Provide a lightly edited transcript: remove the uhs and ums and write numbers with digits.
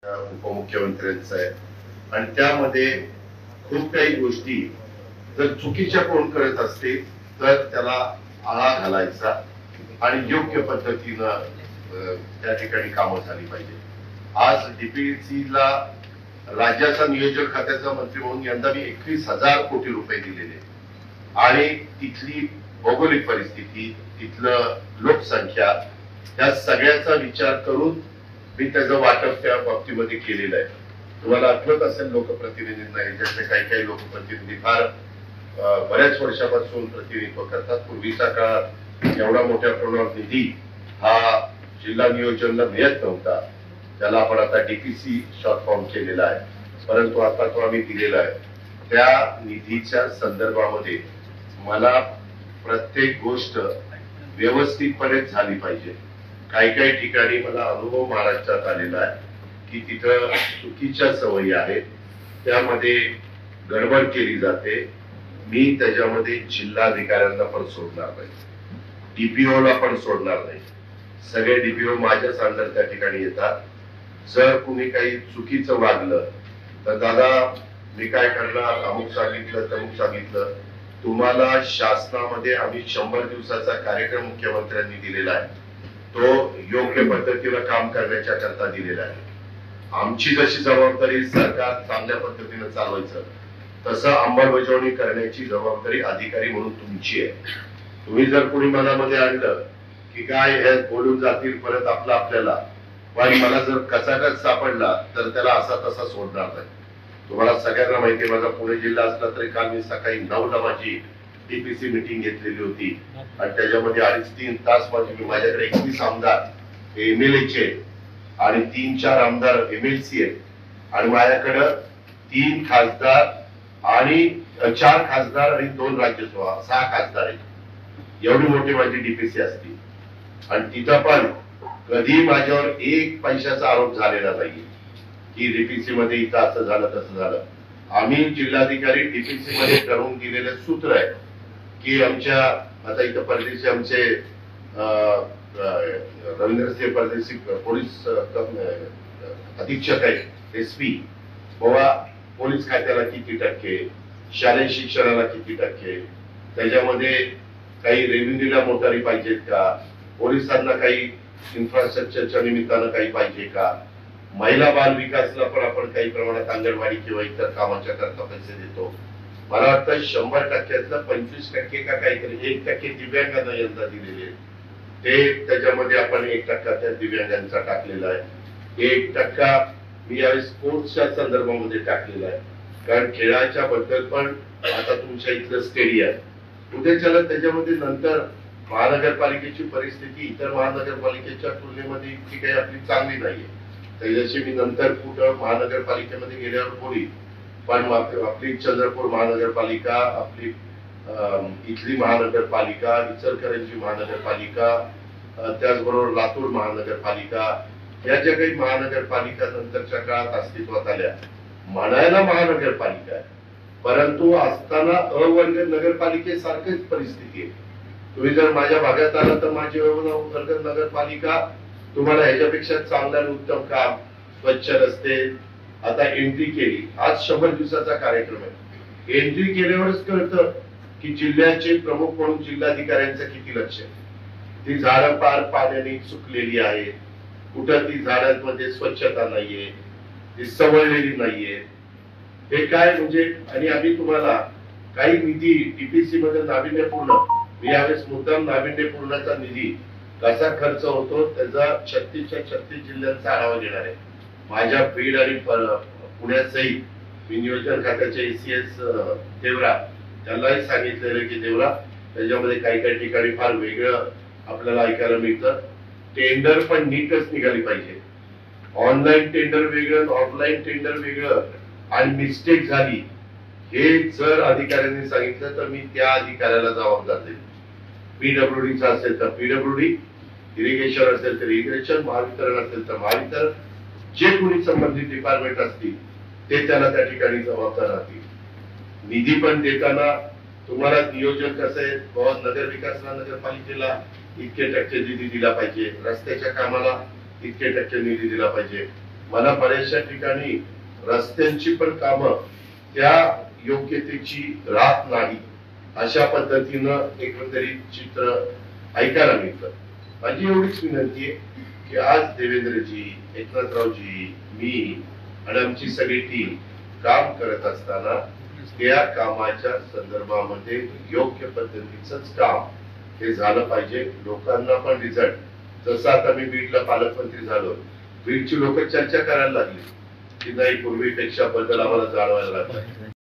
उपमुख्यमंत्र्यांचा आहे आणि त्यामध्ये खूप काही गोष्टी जर चुकीच्या कोण करत असतील तर त्याला आळा घालायचा आणि योग्य पद्धतीनं त्या ठिकाणी कामं झाली पाहिजे. आज डीपीसीला राज्याचा नियोजन खात्याचा मंत्री म्हणून यंदा मी 21,000 कोटी रुपये दिलेले आणि तिथली भौगोलिक परिस्थिती, तिथलं लोकसंख्या, या सगळ्याचा विचार करून मी त्याचं वाटप त्या बाबतीमध्ये केलेलं आहे. तुम्हाला आठवत असेल लोकप्रतिनिधींना, याच्यातले काही काही लोकप्रतिनिधी फार बऱ्याच वर्षापासून प्रतिनिधित्व करतात. पूर्वीच्या काळात एवढा मोठ्या प्रमाणात निधी हा जिल्हा नियोजनला मिळत नव्हता. त्याला आपण आता डीपीसी शॉर्ट फॉर्म केलेला आहे, परंतु आता तो आम्ही दिलेला आहे. त्या निधीच्या संदर्भामध्ये मला प्रत्येक गोष्ट व्यवस्थितपणे झाली पाहिजे. काही काही ठिकाणी मला अनुभव महाराष्ट्रात आलेला आहे की तिथं चुकीच्या सवयी आहेत, त्यामध्ये गडबड केली जाते. मी त्याच्यामध्ये जिल्हाधिकाऱ्यांना पण सोडणार नाही, डीपीओला पण सोडणार नाही. सगळे डीपीओ माझ्याच अंडर त्या ठिकाणी येतात. जर कुणी काही चुकीचं वागलं तर दादा मी काय करणार, अमुक सांगितलं तमुक सांगितलं. तुम्हाला शासनामध्ये आम्ही 100 दिवसाचा कार्यक्रम मुख्यमंत्र्यांनी दिलेला आहे, तो योग्य पद्धतीनं काम करण्याच्या करता दिलेला आहे. आमची जशी जबाबदारी सरकार चांगल्या पद्धतीनं चालवायचं, तसं अंमलबजावणी करण्याची जबाबदारी अधिकारी म्हणून तुमची आहे. तुम्ही जर कोणी मनामध्ये आणलं की काय हे बोलून जातील परत आपल्याला, पण मला जर कचाकच सापडला तर त्याला असा तसा सोडणार नाही. तुम्हाला सगळ्यांना माहिती, माझा पुणे जिल्हा असला तरी काल मी सकाळी 9ला माझी डीपीसी मीटिंग घेतलेली होती आणि त्याच्यामध्ये 2.5-3 तास माझ्याकडे 21 आमदार एमएलएचे आणि 3-4 आमदार एमएलसी आहेत आणि माझ्याकडे 3 खासदार आणि 4 खासदार आणि 2 राज्यसभा 6 खासदार आहेत. एवढी मोठी माझी डीपीसी असती आणि तिथं पण कधी माझ्यावर एक पैशाचा आरोप झालेला नाही की डीपीसी मध्ये इथं असं झालं तसं झालं. आम्ही जिल्हाधिकारी डीपीसी मध्ये ठरवून दिलेले सूत्र आहे की आमच्या आता इथं परदेशी आमचे रवींद्रसिंह परदेशी पोलीस अधीक्षक आहेत, एसपी, बाबा पोलीस खात्याला किती टक्के, शालेय शिक्षणाला किती टक्के, त्याच्यामध्ये काही रेव्हेन्यूला मोटारी पाहिजेत का, पोलिसांना काही इन्फ्रास्ट्रक्चरच्या निमित्तानं काही पाहिजे का, महिला बाल विकासला पण आपण काही प्रमाणात अंगणवाडी किंवा इतर कामाच्या करता पैसे देतो. मला वाटतं 100%तलं 25% का काहीतरी 1% दिव्यांगांना यंदा दिलेले, ते त्याच्यामध्ये आपण 1% त्या दिव्यांगांचा टाकलेला आहे. 1% मी यावेळी स्पोर्ट्सच्या संदर्भामध्ये टाकलेला आहे, कारण खेळाच्या बद्दल पण आता तुमच्या इथलं स्टेडियम उद्याच्याला त्याच्यामध्ये नंतर महानगरपालिकेची परिस्थिती इतर महानगरपालिकेच्या तुलनेमध्ये इतकी काही आपली चांगली नाहीये. त्याच्याशी मी नंतर कुठं महानगरपालिकेमध्ये गेल्यावर बोली, पण आपली चंद्रपूर महानगरपालिका, आपली इथली महानगरपालिका, इचलकरंजी महानगरपालिका, त्याचबरोबर लातूर महानगरपालिका, या ज्या काही महानगरपालिका नंतरच्या काळात अस्तित्वात आल्या, म्हणायला महानगरपालिका आहे परंतु असताना अवर्ग नगरपालिकेसारखीच परिस्थिती आहे. तुम्ही जर माझ्या भागात आला तर माझी अवर्ग नगरपालिका तुम्हाला ह्याच्यापेक्षा चांगलं आणि उत्तम काम, स्वच्छ रस्ते, आता एंट्री केली. आज 100 दिवसाचा कार्यक्रम आहे. एंट्री केल्यावरच कळतं की जिल्ह्याचे प्रमुख म्हणून जिल्हाधिकाऱ्यांचं किती लक्ष आहे. ती झाडं पार पाण्याने सुकलेली आहेत, कुठं ती झाडांमध्ये स्वच्छता नाहीये, ती सवळलेली नाहीये. हे काय म्हणजे, आणि आम्ही तुम्हाला काही निधी डीपीसी मध्ये नाविन्यपूर्ण, मी यावेळेस मुद्दाम नाविन्यपूर्णचा निधी कसा खर्च होतो त्याचा 36च्या 36 जिल्ह्यांचा आढावा घेणार आहे. माझ्या बीड आणि पुण्यासहित मी नियोजन खात्याचे एसीएस देवरा त्यांनाही सांगितलेलं की देवरा त्याच्यामध्ये काही काही ठिकाणी फार वेगळं आपल्याला ऐकायला मिळतं. टेंडर पण नीटच निघाली पाहिजे. ऑनलाईन टेंडर वेगळं, ऑफलाईन टेंडर वेगळं, आणि मिस्टेक झाली हे जर अधिकाऱ्यांनी सांगितलं तर मी त्या अधिकाऱ्याला जबाबदार देईन. पीडब्ल्यूडीचा असेल तर पीडब्ल्यूडी, इरिगेशन असेल तर इरिगेशन, महावितरण असेल तर महावितरण, जे कोणी संबंधित डिपार्टमेंट असतील ते त्याला त्या ठिकाणी जबाबदार राहतील. निधी पण देताना तुम्हाला नियोजन कसं आहे, नगर विकासला नगरपालिकेला इतके टक्के निधी दिला पाहिजे, रस्त्याच्या कामाला इतके टक्के निधी दिला पाहिजे. मला बऱ्याचशा ठिकाणी रस्त्यांची पण कामं त्या योग्यतेची राहत नाही, अशा पद्धतीनं एकंदरीत चित्र ऐकायला मिळतं. माझी एवढीच विनंती आहे की आज देवेंद्रजी, एकनाथरावजी, मी आणि आमची सगळी टीम काम करत असताना त्या कामाच्या संदर्भामध्ये योग्य पद्धतीचंच काम हे झालं पाहिजे. लोकांना पण रिझल्ट, जसं आता मी बीडला पालकमंत्री झालो, बीडची लोक चर्चा करायला लागली की नाही पूर्वीपेक्षा बदल आम्हाला जाणवायला लागला.